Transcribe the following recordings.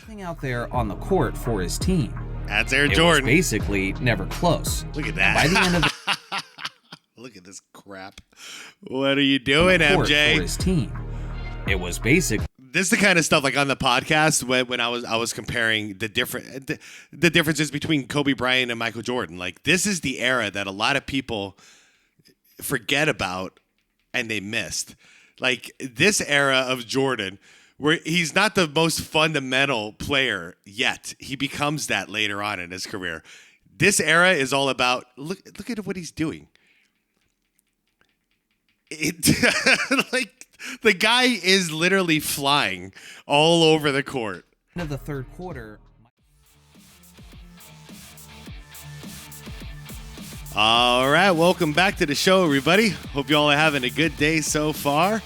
out there on the court for his team. That's Air Jordan. It was basically never close. Look at that. By the end of the Look at this crap. What are you doing, MJ? For his team. It was basically this is the kind of stuff like on the podcast when I was comparing the differences between Kobe Bryant and Michael Jordan. Like, this is the era that a lot of people forget about and they missed. Like, this era of Jordan, where he's not the most fundamental player yet. He becomes that later on in his career. This era is all about look at what he's doing. Like, the guy is literally flying all over the court. End of the third quarter. All right, welcome back to the show, everybody. Hope you all are having a good day so far.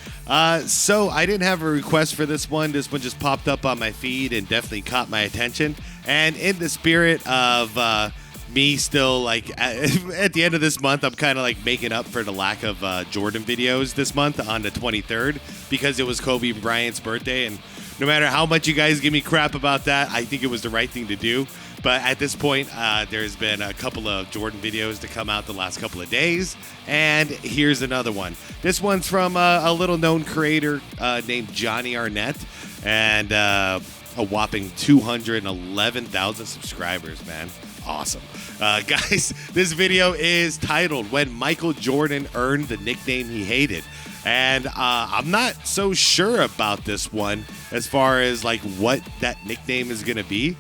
So I didn't have a request for this one. This one just popped up on my feed and definitely caught my attention. And in the spirit of me still, like, at the end of this month, I'm kind of like making up for the lack of Jordan videos this month on the 23rd because it was Kobe Bryant's birthday. And no matter how much you guys give me crap about that, I think it was the right thing to do. But at this point, there's been a couple of Jordan videos to come out the last couple of days. And here's another one. This one's from a little-known creator named Johnny Arnett. And a whopping 211,000 subscribers, man. Awesome. Guys, this video is titled When Michael Jordan Earned the Nickname He Hated. And I'm not so sure about this one as far as like what that nickname is going to be.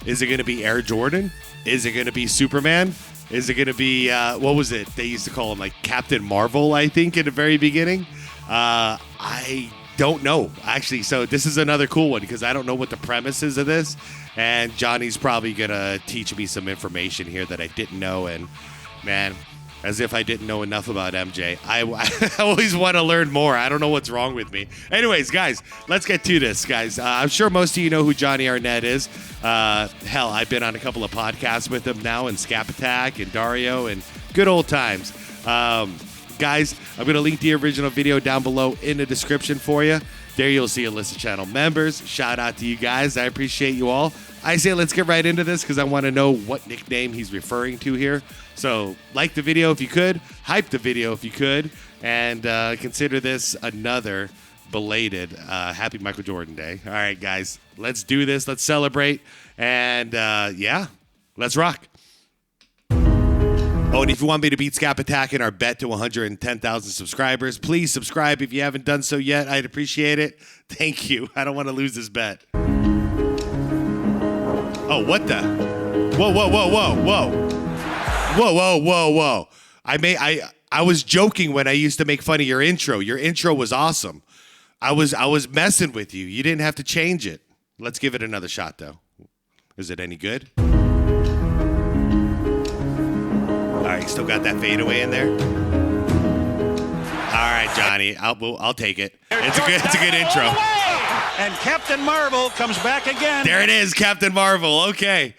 Is it going to be Air Jordan? Is it going to be Superman? Is it going to be, what was it? They used to call him like Captain Marvel, I think, in the very beginning. I don't know, actually. So this is another cool one because I don't know what the premise is of this. And Johnny's probably going to teach me some information here that I didn't know. And, man, as if I didn't know enough about MJ. I always want to learn more. I don't know what's wrong with me. Anyways, guys, let's get to this, guys. I'm sure most of you know who Johnny Arnett is. Hell, I've been on a couple of podcasts with him now, and Scap Attack and Dario, and good old times. Guys, I'm going to link the original video down below in the description for you. There you'll see a list of channel members. Shout out to you guys. I appreciate you all. I say let's get right into this because I want to know what nickname he's referring to here. So like the video if you could, hype the video if you could, and consider this another belated Happy Michael Jordan Day. All right, guys, let's do this. Let's celebrate. And yeah, let's rock. Oh, and if you want me to beat Scap Attack in our bet to 110,000 subscribers, please subscribe if you haven't done so yet. I'd appreciate it. Thank you. I don't want to lose this bet. Oh, what the? Whoa, whoa, whoa, whoa, whoa. Whoa, whoa, whoa, whoa. I was joking when I used to make fun of your intro. Your intro was awesome. I was messing with you. You didn't have to change it. Let's give it another shot, though. Is it any good? All right, still got that fadeaway in there? All right, Johnny, I'll take it. It's a good intro. And Captain Marvel comes back again. There it is, Captain Marvel. Okay.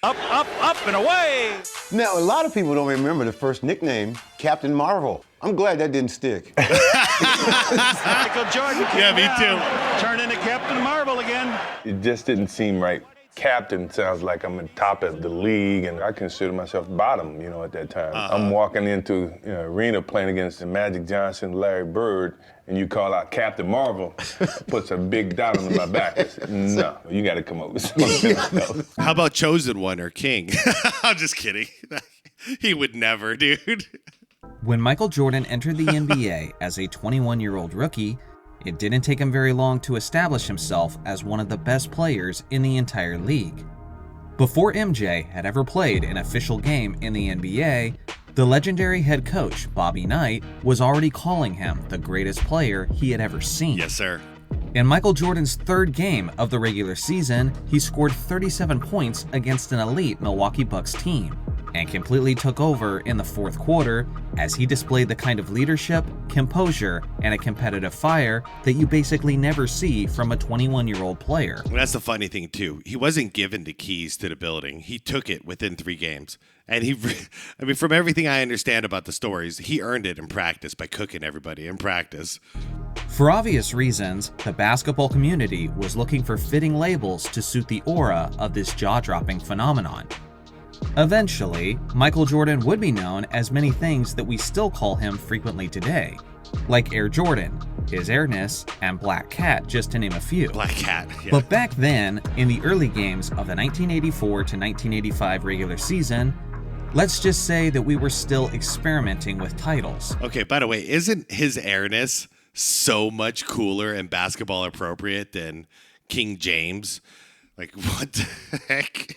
Up, up, up, and away. Now, a lot of people don't remember the first nickname, Captain Marvel. I'm glad that didn't stick. Michael Jordan came Yeah, me down, turned into Captain Marvel again. It just didn't seem right. Captain sounds like I'm at top of the league, and I consider myself bottom, at that time. I'm walking into an arena playing against the Magic Johnson, Larry Bird, and you call out Captain Marvel, puts a big dot on my back. I said, no, you got to come up with something else. How about Chosen One or King? I'm just kidding. He would never, dude. When Michael Jordan entered the NBA as a 21-year-old rookie, it didn't take him very long to establish himself as one of the best players in the entire league. Before MJ had ever played an official game in the NBA, the legendary head coach, Bobby Knight, was already calling him the greatest player he had ever seen. Yes, sir. In Michael Jordan's third game of the regular season, he scored 37 points against an elite Milwaukee Bucks team, and completely took over in the fourth quarter, as he displayed the kind of leadership, composure, and a competitive fire that you basically never see from a 21-year-old player. And that's the funny thing, too. He wasn't given the keys to the building. He took it within 3 games. And from everything I understand about the stories, he earned it in practice by cooking everybody in practice. For obvious reasons, the basketball community was looking for fitting labels to suit the aura of this jaw-dropping phenomenon. Eventually, Michael Jordan would be known as many things that we still call him frequently today, like Air Jordan, his Airness, and Black Cat, just to name a few. Black Cat, yeah. But back then, in the early games of the 1984 to 1985 regular season, let's just say that we were still experimenting with titles. Okay, by the way, isn't his Airness so much cooler and basketball appropriate than King James? Like, what the heck?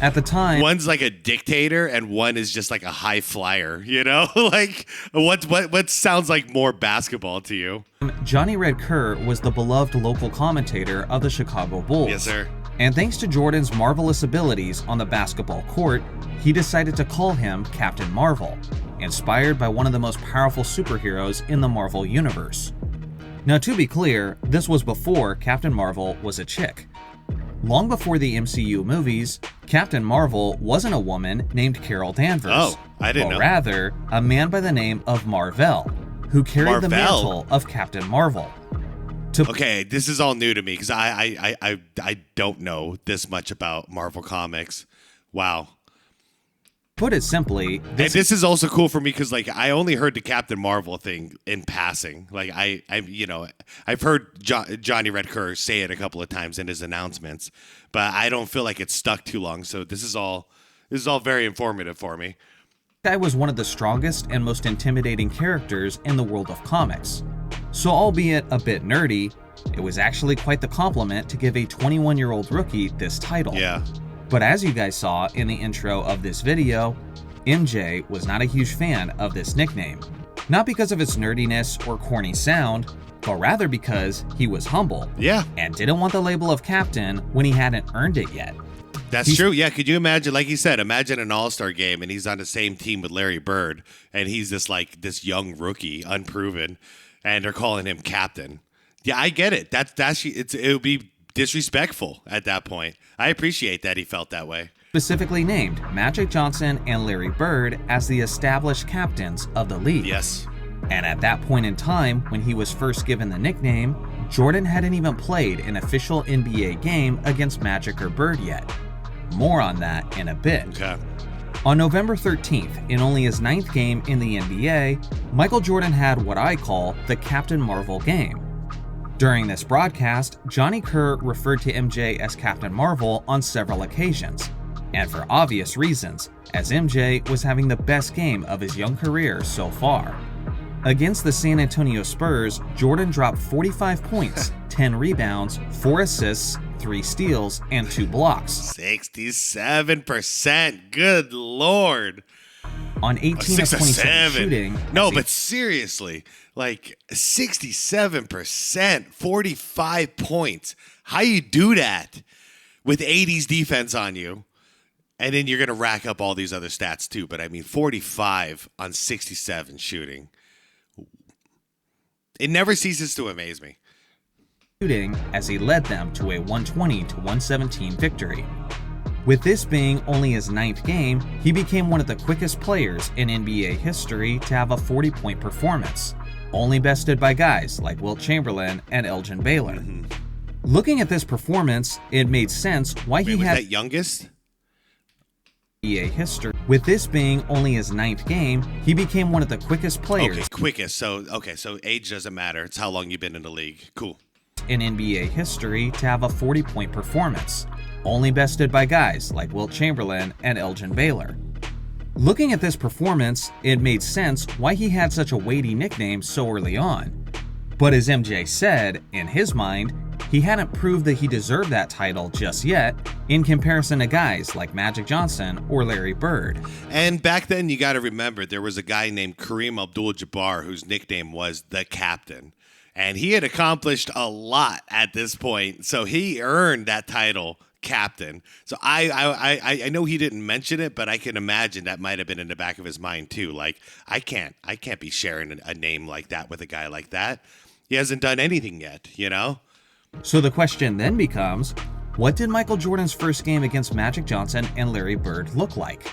At the time, one's like a dictator and one is just like a high flyer, you know? Like, what sounds like more basketball to you? Johnny Red Kerr was the beloved local commentator of the Chicago Bulls. Yes, sir. And thanks to Jordan's marvelous abilities on the basketball court, he decided to call him Captain Marvel, inspired by one of the most powerful superheroes in the Marvel universe. Now, to be clear, this was before Captain Marvel was a chick. Long before the MCU movies, Captain Marvel wasn't a woman named Carol Danvers. Oh, I didn't know. But rather, a man by the name of Mar-Vell, who carried the mantle of Captain Marvel. Okay, this is all new to me because I don't know this much about Marvel Comics. Wow. Put it simply, this is also cool for me because like I only heard the Captain Marvel thing in passing. Like I've heard Johnny Red Kerr say it a couple of times in his announcements, but I don't feel like it's stuck too long. So this is all very informative for me. This guy was one of the strongest and most intimidating characters in the world of comics. So albeit a bit nerdy, it was actually quite the compliment to give a 21-year-old rookie this title. Yeah. But as you guys saw in the intro of this video, MJ was not a huge fan of this nickname. Not because of its nerdiness or corny sound, but rather because he was humble. Yeah. And didn't want the label of captain when he hadn't earned it yet. That's true. Yeah. Could you imagine, like you said, imagine an all-star game and he's on the same team with Larry Bird and he's this young rookie, unproven, and they're calling him captain. Yeah, I get it. It would be disrespectful at that point. I appreciate that he felt that way. Specifically named Magic Johnson and Larry Bird as the established captains of the league. Yes. And at that point in time, when he was first given the nickname, Jordan hadn't even played an official NBA game against Magic or Bird yet. More on that in a bit. Okay. On November 13th, in only his 9th game in the NBA, Michael Jordan had what I call the Captain Marvel game. During this broadcast, Johnny Kerr referred to MJ as Captain Marvel on several occasions, and for obvious reasons, as MJ was having the best game of his young career so far. Against the San Antonio Spurs, Jordan dropped 45 points, 10 rebounds, 4 assists, 3 steals, and 2 blocks. 67%. Good Lord. On 18 of 27 shooting. No, but seriously, like 67%, 45 points. How you do that with 80s defense on you? And then you're going to rack up all these other stats too. But I mean, 45 on 67 shooting. It never ceases to amaze me. Shooting as he led them to a 120 to 117 victory. With this being only his 9th game, he became one of the quickest players in NBA history to have a 40-point performance, only bested by guys like Wilt Chamberlain and Elgin Baylor. Looking at this performance, it made sense why he had that youngest NBA history. With this being only his 9th game, he became one of the quickest players. Okay, quickest. So age doesn't matter. It's how long you've been in the league. Cool. In NBA history to have a 40-point performance, only bested by guys like Wilt Chamberlain and Elgin Baylor. Looking at this performance, it made sense why he had such a weighty nickname so early on. But as MJ said, in his mind, he hadn't proved that he deserved that title just yet in comparison to guys like Magic Johnson or Larry Bird. And back then, you got to remember, there was a guy named Kareem Abdul-Jabbar whose nickname was the Captain. And he had accomplished a lot at this point, so he earned that title captain. So I know he didn't mention it, but I can imagine that might have been in the back of his mind too. Like, I can't be sharing a name like that with a guy like that. He hasn't done anything yet, you know? So the question then becomes, what did Michael Jordan's first game against Magic Johnson and Larry Bird look like?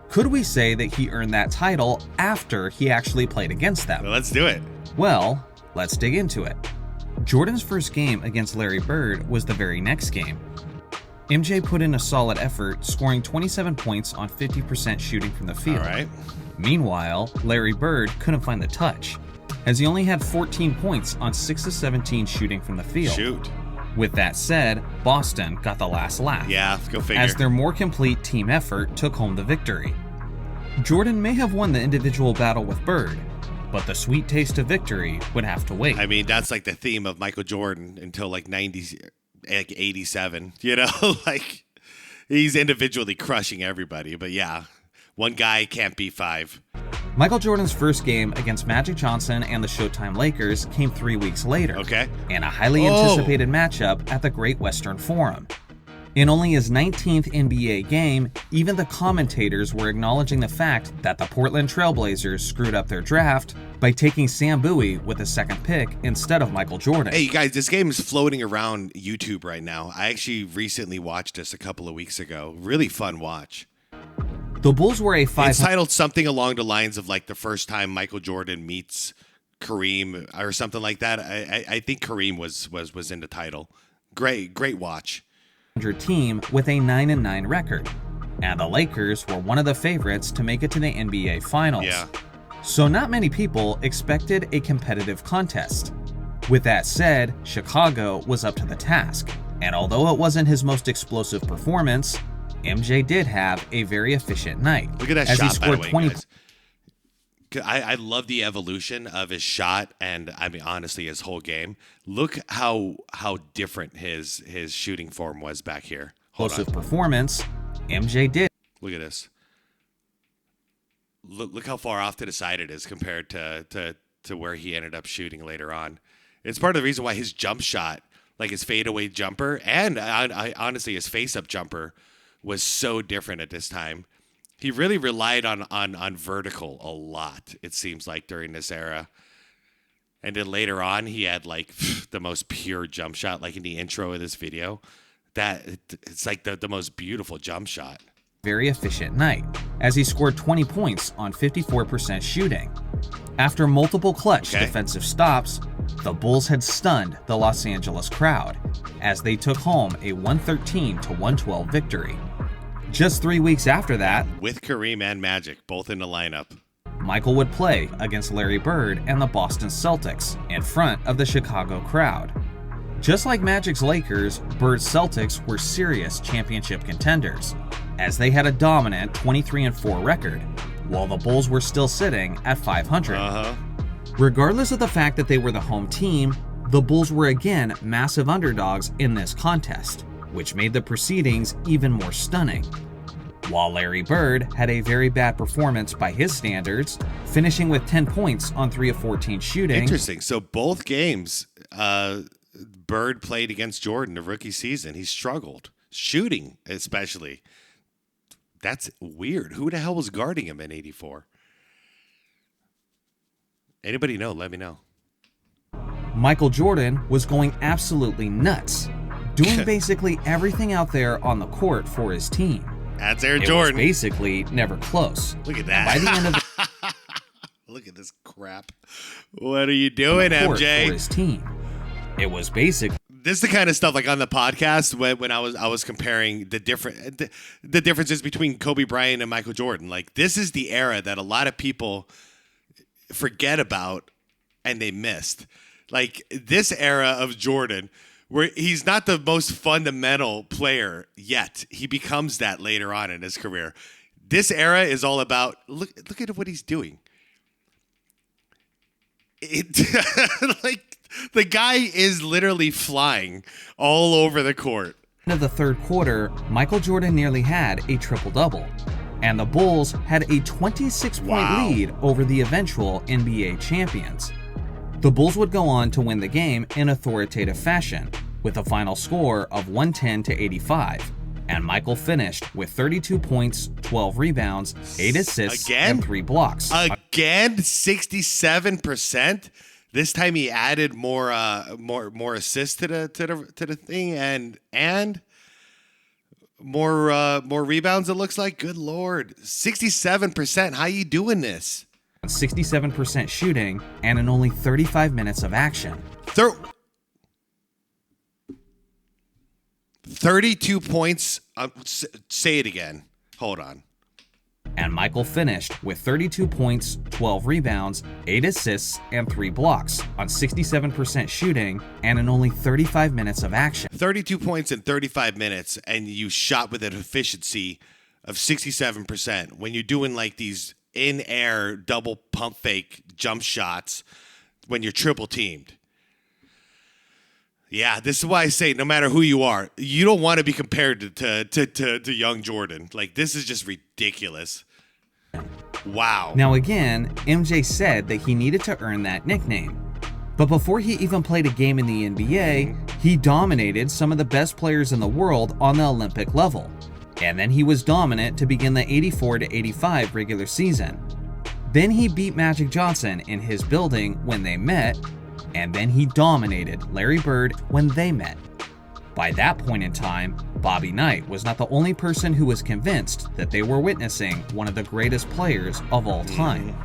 Could we say that he earned that title after he actually played against them? Well, let's do it. Well, let's dig into it. Jordan's first game against Larry Bird was the very next game. MJ put in a solid effort, scoring 27 points on 50% shooting from the field. All right. Meanwhile, Larry Bird couldn't find the touch, as he only had 14 points on 6 of 17 shooting from the field. Shoot. With that said, Boston got the last laugh. Yeah, go figure. As their more complete team effort took home the victory. Jordan may have won the individual battle with Bird, but the sweet taste of victory would have to wait. I mean, that's like the theme of Michael Jordan until like 87, you know? Like, he's individually crushing everybody, but yeah, one guy can't beat five. Michael Jordan's first game against Magic Johnson and the Showtime Lakers came 3 weeks later. Okay. In a highly anticipated matchup at the Great Western Forum. In only his 19th NBA game, even the commentators were acknowledging the fact that the Portland Trailblazers screwed up their draft by taking Sam Bowie with the second pick instead of Michael Jordan. Hey, you guys, this game is floating around YouTube right now. I actually recently watched this a couple of weeks ago. Really fun watch. The Bulls were a It's titled something along the lines of like the first time Michael Jordan meets Kareem or something like that. I think Kareem was in the title. Great watch. team with a 9-9 record, and the Lakers were one of the favorites to make it to the NBA Finals. Yeah. So not many people expected a competitive contest. With that said, Chicago was up to the task, and although it wasn't his most explosive performance, MJ did have a very efficient night. Look at that as shot, he scored by the way, 20 guys. I love the evolution of his shot, and I mean, honestly, his whole game. Look how different his shooting form was back here. explosive performance. MJ did. Look at this. Look how far off to the side it is compared to where he ended up shooting later on. It's part of the reason why his jump shot, like his fadeaway jumper, and honestly his face-up jumper, was so different at this time. He really relied on vertical a lot, it seems like, during this era. And then later on, he had like the most pure jump shot, like in the intro of this video. It's like the most beautiful jump shot. Very efficient night, as he scored 20 points on 54% shooting. After multiple clutch defensive stops, the Bulls had stunned the Los Angeles crowd, as they took home a 113-112 victory. Just 3 weeks after that, with Kareem and Magic both in the lineup, Michael would play against Larry Bird and the Boston Celtics in front of the Chicago crowd. Just like Magic's Lakers, Bird's Celtics were serious championship contenders, as they had a dominant 23-4 record, while the Bulls were still sitting at 500. Regardless of the fact that they were the home team, the Bulls were again massive underdogs in this contest, which made the proceedings even more stunning. While Larry Bird had a very bad performance by his standards, finishing with 10 points on 3 of 14 shooting. Interesting. So both games, Bird played against Jordan the rookie season. He struggled, shooting especially. That's weird. Who the hell was guarding him in 84? Anybody know? Let me know. Michael Jordan was going absolutely nuts, doing basically everything out there on the court for his team. That's Air It Jordan. was basically never close. Look at that. By the end of the Look at this crap. What are you doing, court MJ? for his team, it was basically This is the kind of stuff like on the podcast when I was comparing the differences between Kobe Bryant and Michael Jordan. Like, this is the era that a lot of people forget about and they missed. Like, this era of Jordan, where he's not the most fundamental player yet. He becomes that later on in his career. This era is all about look at what he's doing. Like, the guy is literally flying all over the court. of the third quarter, Michael Jordan nearly had a triple-double, and the Bulls had a 26-point lead over the eventual NBA champions. The Bulls would go on to win the game in authoritative fashion, with a final score of 110-85, And Michael finished with 32 points, 12 rebounds, 8 assists, and 3 blocks. Again, 67%. This time he added more assists to the thing and more rebounds. It looks like. Good Lord, 67%. How you doing this? 67% shooting and in only 35 minutes of action. 32 points. Say it again. Hold on. And Michael finished with 32 points, 12 rebounds, 8 assists, and 3 blocks on 67% shooting and in only 35 minutes of action. 32 points in 35 minutes, and you shot with an efficiency of 67%. When you're doing like these in-air double pump fake jump shots when you're triple teamed. Yeah, this is why I say no matter who you are, you don't want to be compared to young Jordan. Like, this is just ridiculous. Wow. Now again, MJ said that he needed to earn that nickname. But before he even played a game in the NBA, he dominated some of the best players in the world on the Olympic level. And then he was dominant to begin the 84-85 regular season. Then he beat Magic Johnson in his building when they met, and then he dominated Larry Bird when they met. By that point in time, Bobby Knight was not the only person who was convinced that they were witnessing one of the greatest players of all time.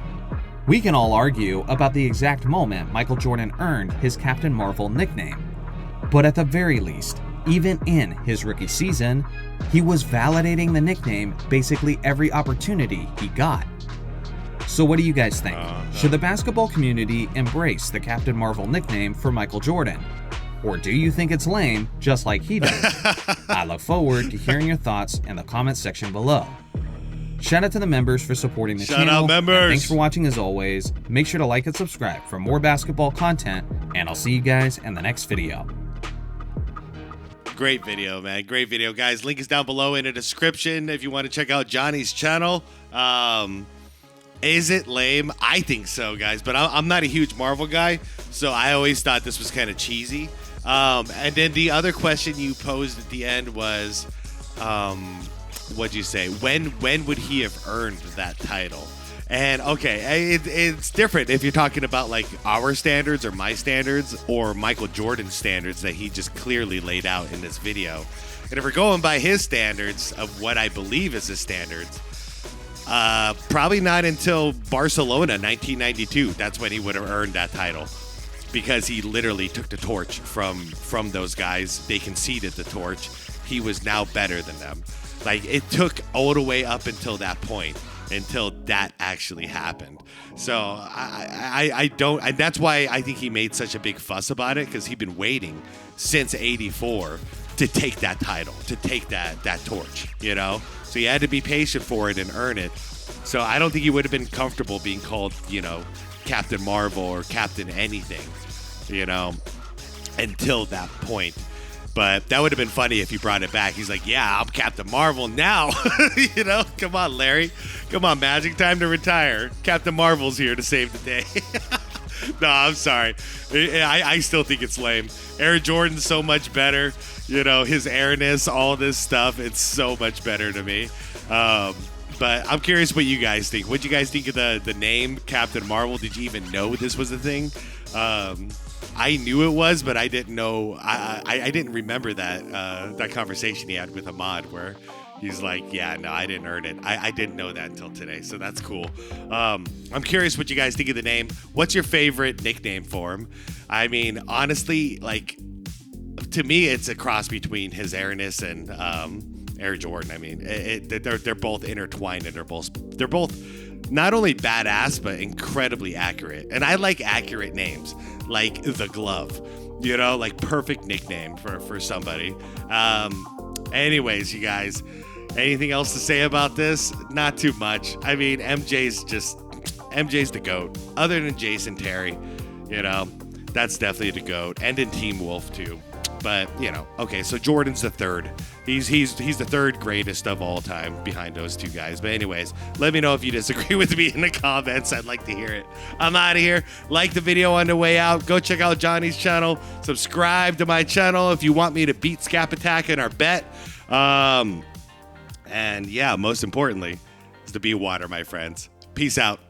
We can all argue about the exact moment Michael Jordan earned his Captain Marvel nickname, but at the very least, even in his rookie season, he was validating the nickname basically every opportunity he got. So what do you guys think? Should the basketball community embrace the Captain Marvel nickname for Michael Jordan? Or do you think it's lame, just like he does? I look forward to hearing your thoughts in the comments section below. Shout out to the members for supporting the channel. Shout out members! And thanks for watching as always. Make sure to like and subscribe for more basketball content, and I'll see you guys in the next video. Great video, man. Great video, guys. Link is down below in the description if you want to check out Johnny's channel. Is it lame? I think so, guys, but I'm not a huge Marvel guy, so I always thought this was kind of cheesy. And then the other question you posed at the end was, what'd you say? When would he have earned that title? And okay, it's different if you're talking about like our standards or my standards or Michael Jordan's standards that he just clearly laid out in this video. And if we're going by his standards of what I believe is his standards, probably not until Barcelona 1992. That's when he would have earned that title, because he literally took the torch from those guys. They conceded the torch. He was now better than them. Like, it took all the way up until that point, until that actually happened. So I don't, and that's why I think he made such a big fuss about it, because he'd been waiting since '84 to take that title, to take that torch, you know? So he had to be patient for it and earn it. So I don't think he would have been comfortable being called, you know, Captain Marvel or Captain anything, you know, until that point. But that would have been funny if he brought it back. He's like, yeah, I'm Captain Marvel now. You know, come on, Larry. Come on, Magic, time to retire. Captain Marvel's here to save the day. No, I'm sorry. I still think it's lame. Air Jordan's so much better. You know, his airness, all this stuff, it's so much better to me. But I'm curious what you guys think. What do you guys think of the name Captain Marvel? Did you even know this was a thing? I knew it was, but I didn't know. I didn't remember that conversation he had with Ahmad where he's like, yeah, no, I didn't earn it. I didn't know that until today, so that's cool. I'm curious what you guys think of the name. What's your favorite nickname for him? I mean, honestly, like, to me, it's a cross between his airness and Air Jordan. I mean, they're both intertwined, and they're both not only badass but incredibly accurate. And I like accurate names, like the Glove. You know, like perfect nickname for somebody. Anyways, you guys, anything else to say about this? Not too much. I mean, MJ's the GOAT. Other than Jason Terry, you know, that's definitely the GOAT. And in Team Wolf too. But, okay, so Jordan's the third. He's the third greatest of all time behind those two guys. But anyways, let me know if you disagree with me in the comments. I'd like to hear it. I'm out of here. Like the video on the way out. Go check out Johnny's channel. Subscribe to my channel if you want me to beat Scap Attack in our bet. And yeah, most importantly, is to be water, my friends. Peace out.